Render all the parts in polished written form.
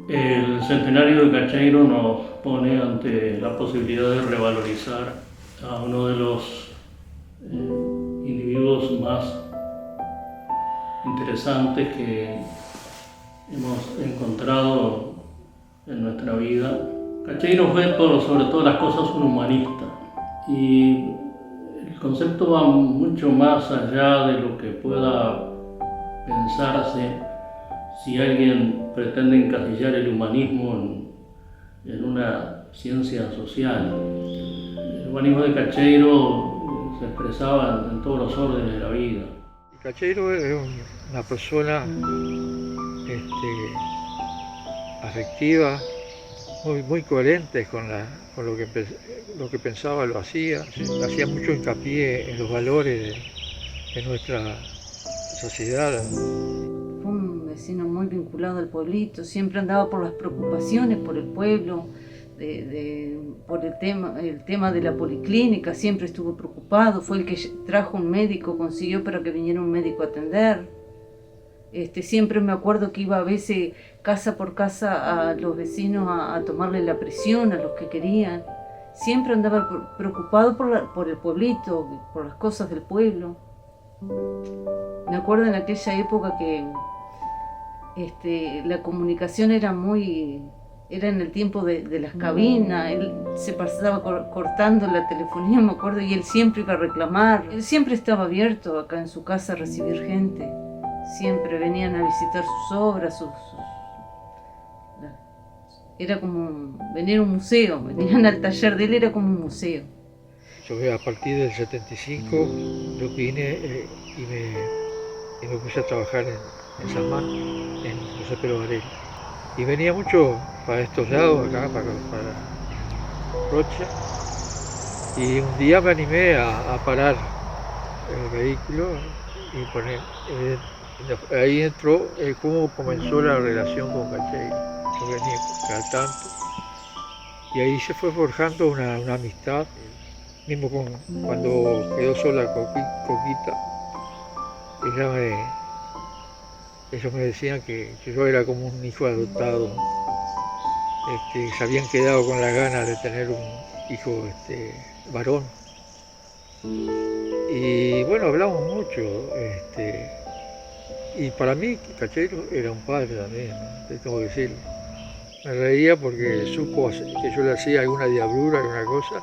El centenario de Cacheiro nos pone ante la posibilidad de revalorizar a uno de los individuos más interesantes que hemos encontrado en nuestra vida. Cacheiro fue sobre todas las cosas un humanista, y el concepto va mucho más allá de lo que pueda pensarse si alguien pretende encasillar el humanismo en una ciencia social. El humanismo de Cacheiro se expresaba en todos los órdenes de la vida. Cacheiro es una persona afectiva, muy coherente con lo que pensaba, lo hacía. Hacía mucho hincapié en los valores de nuestra sociedad. Fue un vecino muy vinculado al pueblito, siempre andaba por las preocupaciones por el pueblo, por el tema de la policlínica, siempre estuvo preocupado, fue el que trajo un médico, consiguió para que viniera un médico a atender. Siempre me acuerdo que iba a veces casa por casa a los vecinos a tomarle la presión a los que querían. Siempre andaba preocupado por el pueblito, por las cosas del pueblo. Me acuerdo en aquella época que la comunicación era en el tiempo de las cabinas, él se pasaba cortando la telefonía, me acuerdo, y él siempre iba a reclamar. Él siempre estaba abierto acá en su casa a recibir gente. Siempre venían a visitar sus obras, era como venir a un museo, venían al taller de él, era como un museo. Yo a partir del 75 yo vine y me puse a trabajar en San Juan, en José Pero Varela. Y venía mucho para estos lados, acá, para Rocha. Y un día me animé a parar el vehículo y poner... ahí entró cómo comenzó la relación con Cacheiro. Yo venía cada tanto. Y ahí se fue forjando una amistad. Mismo cuando quedó sola Coquita, ellos me decían que yo era como un hijo adoptado. Se habían quedado con la gana de tener un hijo varón. Y bueno, hablamos mucho. Y para mí Cacheiro era un padre también, ¿no? Tengo que decirlo. Me reía porque supo que yo le hacía alguna diablura, alguna cosa,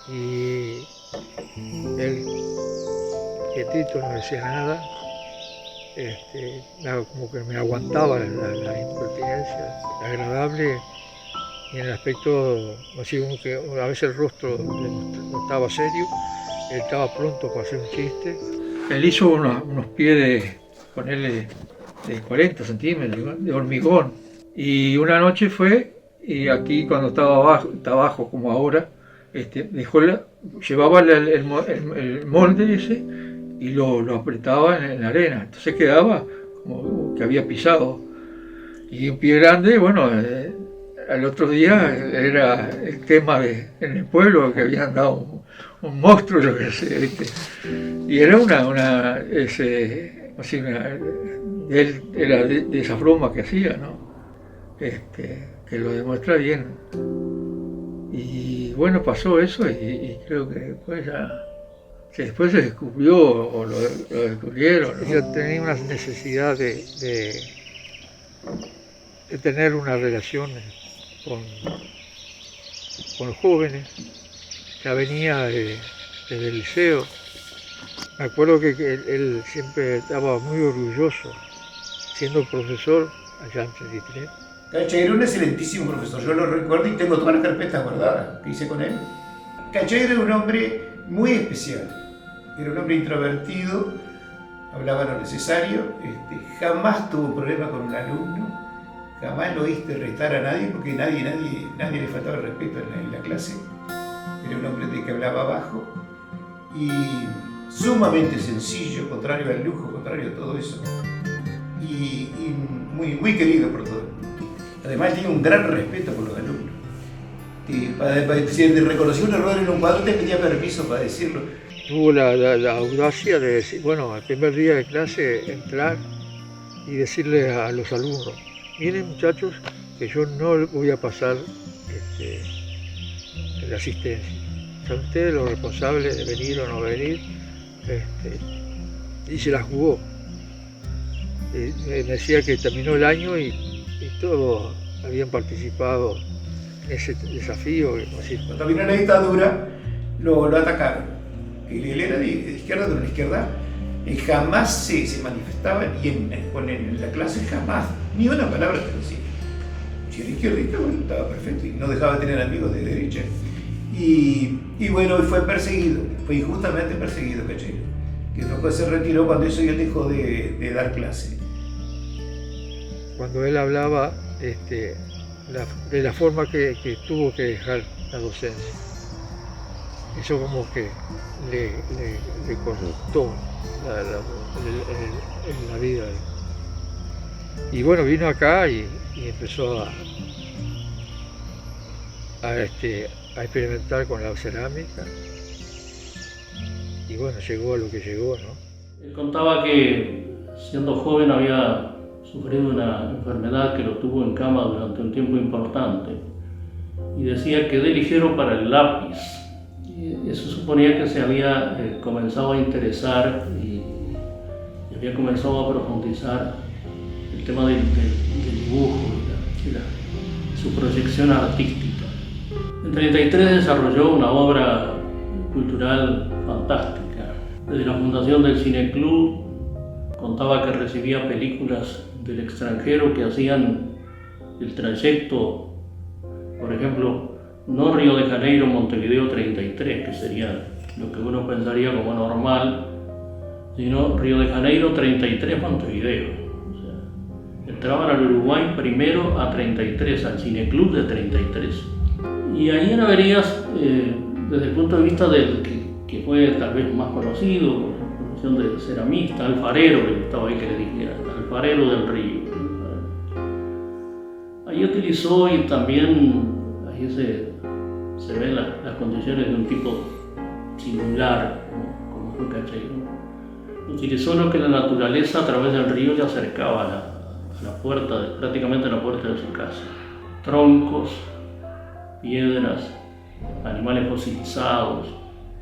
y él quietito, no decía nada, como que me aguantaba la impertinencia, agradable, y en el aspecto, así como que a veces el rostro no estaba serio, él estaba pronto para hacer un chiste. Él hizo unos pies de 40 centímetros de hormigón, y una noche fue, y aquí cuando estaba abajo como ahora, llevaba el molde ese y lo apretaba en la arena, entonces quedaba como que había pisado. Y un pie grande, bueno, al otro día era el tema en el pueblo que habían dado un monstruo, yo qué sé, ¿viste? Y era él era de esas bromas que hacía, ¿no? Que lo demuestra bien. Y bueno, pasó eso y creo que después se descubrió o lo descubrieron, ¿no? Yo tenía una necesidad de tener una relación con los jóvenes. Ya venía desde el liceo. Me acuerdo que él siempre estaba muy orgulloso, siendo profesor allá en 33. Cacheiro era un excelentísimo profesor, yo lo recuerdo y tengo todas las carpetas guardadas que hice con él. Cacheiro era un hombre muy especial, era un hombre introvertido, hablaba lo necesario, jamás tuvo problema con un alumno, jamás lo oíste restar a nadie porque nadie le faltaba el respeto en la clase. Era un hombre que hablaba bajo y sumamente sencillo, contrario al lujo, contrario a todo eso, y muy querido por todo el mundo. Además tenía un gran respeto por los alumnos. Si reconocía un error en un cuadro, te pedía permiso para decirlo. Tuvo la audacia de decir, bueno, al primer día de clase entrar y decirle a los alumnos, miren muchachos, que yo no voy a pasar la asistencia. Son ustedes los responsables de venir o no venir. Y se la jugó. Me decía que terminó el año y todos habían participado en ese desafío. Cuando vino la dictadura, lo atacaron. Él era de izquierda, de una izquierda, jamás se manifestaba y en la clase jamás, ni una palabra te decía. Si era izquierdista, bueno, estaba perfecto y no dejaba de tener amigos de derecha. Y bueno, fue perseguido, fue injustamente perseguido Cacheiro, que después se retiró cuando eso ya dejó de dar clase. Cuando él hablaba de la forma que tuvo que dejar la docencia, eso como que le cortó la vida. Y bueno, vino acá y empezó a experimentar con la cerámica. Y bueno, llegó a lo que llegó, ¿no? Él contaba que siendo joven había sufrido una enfermedad que lo tuvo en cama durante un tiempo importante. Y decía quedé ligero para el lápiz. Y eso suponía que se había comenzado a interesar y había comenzado a profundizar el tema del dibujo y su proyección artística. En 1933 desarrolló una obra cultural fantástica. Desde la fundación del Cineclub contaba que recibía películas del extranjero que hacían el trayecto, por ejemplo, no Río de Janeiro, Montevideo 33, que sería lo que uno pensaría como normal, sino Río de Janeiro 33, Montevideo. O sea, entraban al Uruguay primero a 33, al Cineclub de 33. Y ahí en Averías, desde el punto de vista del que fue tal vez más conocido, por la profesión de ceramista, alfarero, que estaba ahí que le dije, alfarero del Río. Ahí utilizó y también ahí se ven las condiciones de un tipo singular, como fue Cacheiro. Utilizó lo que la naturaleza a través del río le acercaba a la puerta, prácticamente a la puerta de su casa. Troncos, piedras, animales fosilizados.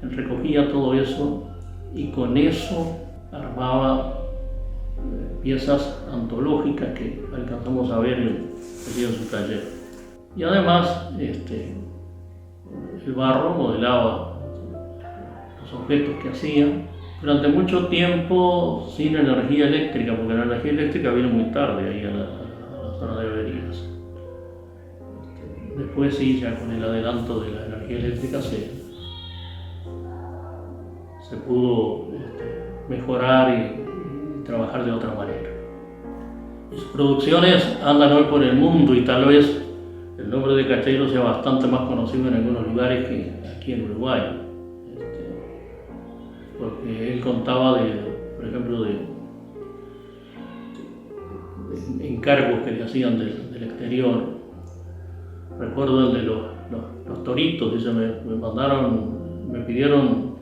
Él recogía todo eso y con eso armaba piezas antológicas que alcanzamos a ver en su taller. Y además, el barro modelaba los objetos que hacía. Durante mucho tiempo sin energía eléctrica, porque la energía eléctrica vino muy tarde ahí a la zona de Averías. Después sí, ya con el adelanto de la energía eléctrica se pudo mejorar y trabajar de otra manera. Sus producciones andan hoy por el mundo y tal vez el nombre de Cacheiro sea bastante más conocido en algunos lugares que aquí en Uruguay. Porque él contaba por ejemplo, de encargos que le hacían del exterior. Recuerdo el de los toritos, dice, me pidieron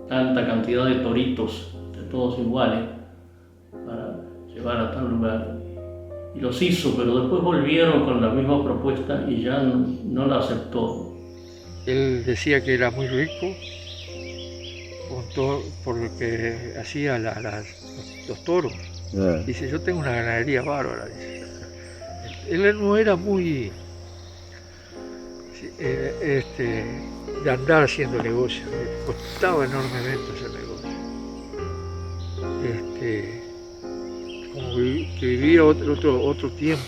tanta cantidad de toritos, de todos iguales, para llevar a tal lugar. Y los hizo, pero después volvieron con la misma propuesta y ya no la aceptó. Él decía que era muy rico por lo que hacía los toros. Dice, yo tengo una ganadería bárbara. Dice. Él no era muy de andar haciendo negocios, le costaba enormemente hacer negocios. Como que vivía otro tiempo,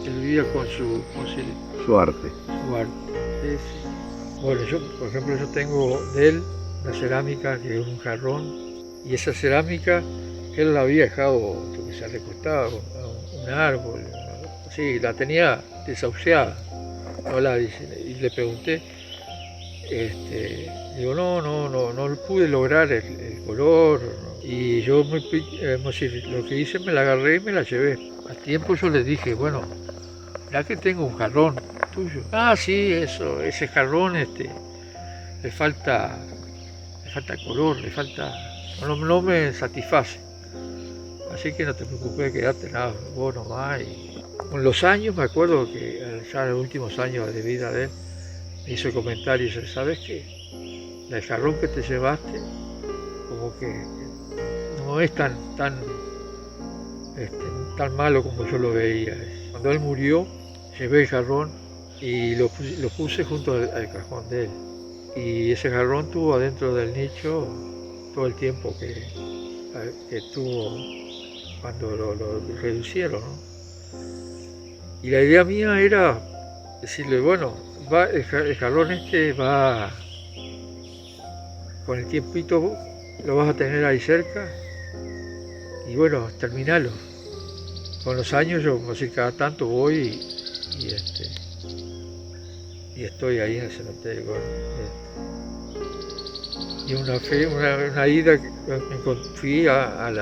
él vivía con su arte. Bueno, yo, por ejemplo, yo tengo de él una cerámica que es un jarrón, y esa cerámica él la había dejado, que se recostaba a un árbol, así, la tenía desahuciada. Y le pregunté, digo, no pude lograr el color, y yo lo que hice, me la agarré y me la llevé. Al tiempo yo le dije, bueno, ya que tengo un jarrón tuyo. Ah, sí, ese jarrón le falta color, no me satisface. Así que no te preocupes, quedate nada, vos nomás. Con los años me acuerdo que ya en los últimos años de vida de él me hizo el comentario y dice, ¿sabes qué? El jarrón que te llevaste como que no es tan malo como yo lo veía. Cuando él murió, llevé el jarrón y lo puse junto al cajón de él. Y ese jarrón tuvo adentro del nicho todo el tiempo que tuvo cuando lo reducieron, ¿no? Y la idea mía era decirle, bueno, el jarrón este va, con el tiempito lo vas a tener ahí cerca y bueno, terminalo. Con los años yo, como si cada tanto voy y estoy ahí en el cementerio. Y una ida, fui al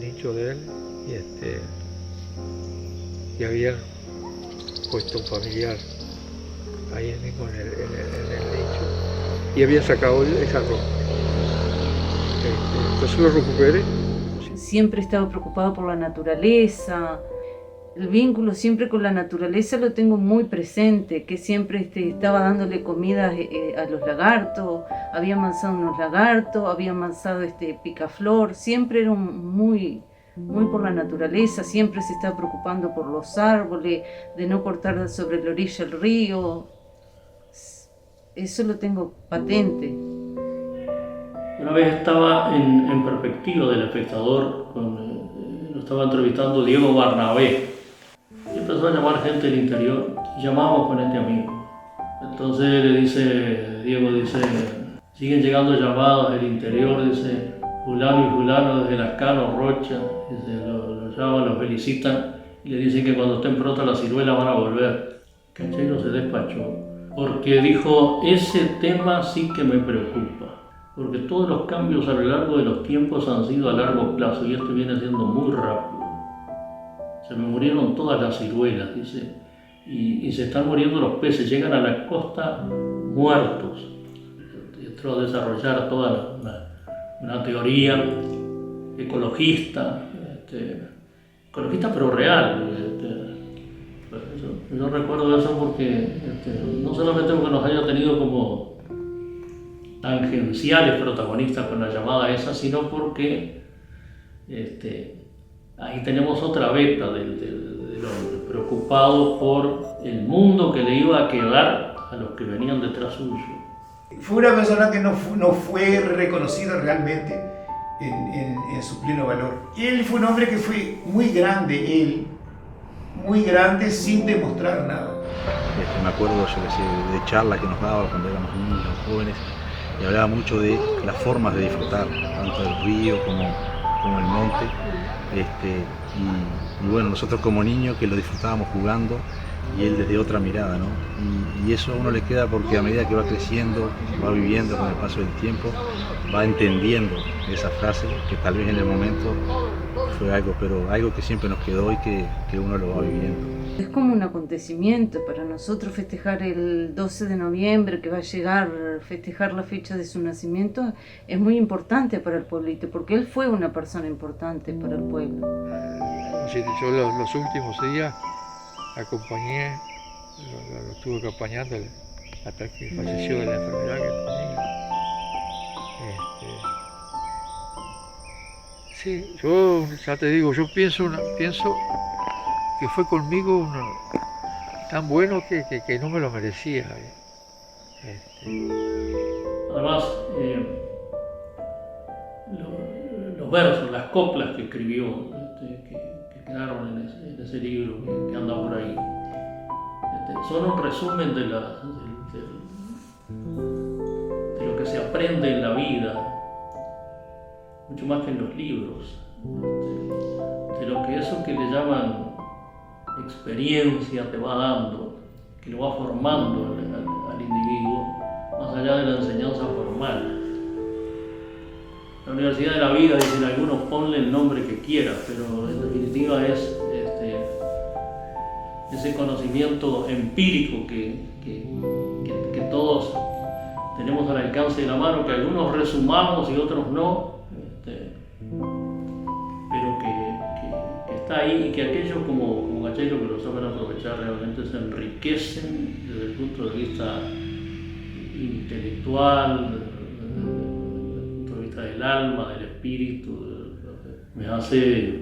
nicho de él y habían puesto un familiar ahí mismo en el nicho y habían sacado el jarrón. Entonces lo recuperé. Siempre he estado preocupado por la naturaleza. El vínculo siempre con la naturaleza lo tengo muy presente, que siempre estaba dándole comida a los lagartos, había amansado unos lagartos, había amansado picaflor, siempre era muy por la naturaleza, siempre se estaba preocupando por los árboles, de no cortar sobre la orilla del río. Eso lo tengo patente. Una vez estaba en perspectiva del espectador, lo estaba entrevistando Diego Barnabé, y empezó a llamar gente del interior, y llamamos con este amigo. Entonces Diego dice, siguen llegando llamadas del interior, dice, fulano y fulano desde Lascano, Rocha, dice, lo llaman, lo felicitan, y le dicen que cuando estén prontas las ciruelas van a volver. Cachero se despachó, porque dijo, ese tema sí que me preocupa. Porque todos los cambios a lo largo de los tiempos han sido a largo plazo y esto viene siendo muy rápido. Se me murieron todas las ciruelas, dice, y se están muriendo los peces, llegan a la costa muertos. Entró a desarrollar toda una teoría ecologista, ecologista pero real. Yo recuerdo eso porque, no solamente porque nos haya tenido como tangenciales protagonistas con la llamada esa, sino porque ahí tenemos otra beta de los preocupados por el mundo que le iba a quedar a los que venían detrás suyo. Fue una persona que no fue reconocida realmente en su pleno valor. Él fue un hombre que fue muy grande, muy grande sin demostrar nada. Me acuerdo de charlas que nos daba cuando éramos niños, jóvenes, y hablaba mucho de las formas de disfrutar, tanto del río como el monte, y bueno, nosotros como niños que lo disfrutábamos jugando y él desde otra mirada, ¿no? Y eso a uno le queda porque a medida que va creciendo, va viviendo con el paso del tiempo, va entendiendo esa frase que tal vez en el momento fue algo, pero algo que siempre nos quedó y que uno lo va viviendo. Es como un acontecimiento para nosotros festejar el 12 de noviembre, que va a llegar, festejar la fecha de su nacimiento, es muy importante para el pueblito, porque él fue una persona importante para el pueblo. Yo los últimos días acompañé, lo estuve acompañando hasta que falleció de la enfermedad que tenía. Sí, yo ya te digo, yo pienso que fue conmigo tan bueno que no me lo merecía. Además, los versos, las coplas que escribió, que quedaron en ese libro que anda por ahí, son un resumen de lo que se aprende en la vida, mucho más que en los libros, de lo que eso que le llaman experiencia te va dando, que lo va formando al individuo, más allá de la enseñanza formal. La Universidad de la Vida, dicen algunos, ponle el nombre que quieras, pero en definitiva es ese conocimiento empírico que todos tenemos al alcance de la mano, que algunos resumamos y otros no, pero que está ahí y que aquellos como Cacheiro que lo saben aprovechar realmente se enriquecen desde el punto de vista intelectual, desde el punto de vista del alma, del espíritu, me hace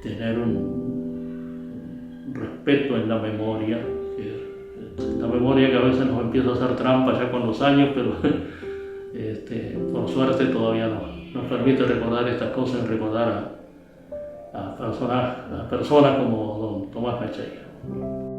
tener un respeto en la memoria, esta memoria que a veces nos empieza a hacer trampa ya con los años, pero por suerte todavía nos permite recordar estas cosas y recordar a personas como don Tomás Cacheiro.